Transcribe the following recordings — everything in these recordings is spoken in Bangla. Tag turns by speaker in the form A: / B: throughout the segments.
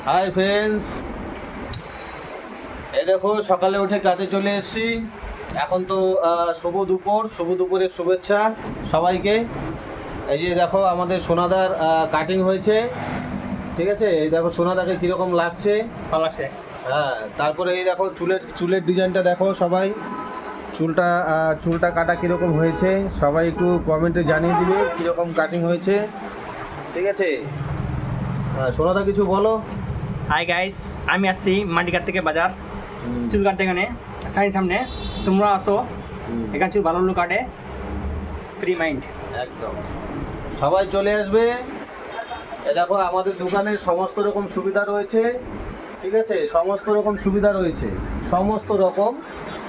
A: হাই ফ্রেন্ডস, এই দেখো সকালে উঠে কাজে চলে এসেছি। এখন তো শুভ দুপুরের শুভেচ্ছা সবাইকে। এই যে দেখো আমাদের সোনাদার কাটিং হয়েছে, ঠিক আছে। এই দেখো সোনাদাকে কীরকম লাগছে,
B: ভালো লাগছে।
A: হ্যাঁ। তারপরে এই দেখো চুলের ডিজাইনটা দেখো সবাই, চুলটা কাটা কীরকম হয়েছে সবাই একটু কমেন্টে জানিয়ে দিবে কীরকম কাটিং হয়েছে, ঠিক আছে। সোনাদা কিছু বলো।
B: হাই গাইস, আমি আসছি মাটিঘাট থেকে বাজার, চুল কাটতে। এখানে সাইন সামনে তোমরা আসো, এখানে চুল ভালো কাটে, ফ্রি মাইন্ড।
A: একদম সবাই চলে আসবে। এ দেখো আমাদের দোকানে সমস্ত রকম সুবিধা রয়েছে, ঠিক আছে। সমস্ত রকম সুবিধা রয়েছে, সমস্ত রকম।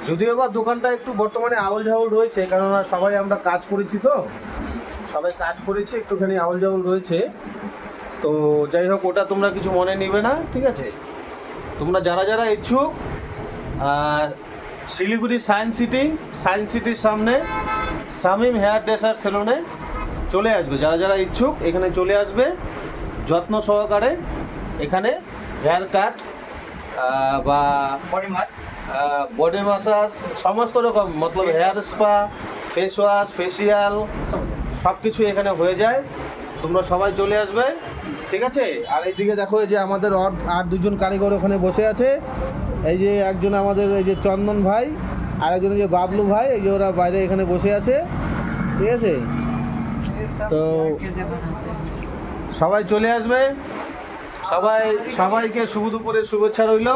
A: যদিও বা দোকানটা একটু বর্তমানে আউল ঝাউল রয়েছে, কেননা সবাই আমরা কাজ করেছি, তো সবাই কাজ করেছি, একটুখানি আউল ঝাউল রয়েছে। তো যাই হোক, ওটা তোমরা কিছু মনে নিবে না, ঠিক আছে। তোমরা যারা যারা ইচ্ছুক, শিলিগুড়ি সায়েন্স সিটির সামনে শামীম হেয়ার ড্রেসার সেলুনে চলে আসবে। যারা যারা ইচ্ছুক এখানে চলে আসবে, যত্ন সহকারে এখানে হেয়ার কাট বা বডি মাসাজ সমস্ত রকম, মতলব hair spa, face wash, facial সব কিছু এখানে হয়ে যায়। তোমরা সবাই চলে আসবে, ঠিক আছে। আর এইদিকে দেখো, এই যে আমাদের আর দুজন কারিগর ওখানে বসে আছে। এই যে একজন আমাদের এই যে চন্দন ভাই, আর একজন এই যে বাবলু ভাই, এই যে ওরা বাইরে এখানে বসে আছে, ঠিক আছে। তো সবাই চলে আসবে, সবাইকে শুভ দুপুরের শুভেচ্ছা রইল।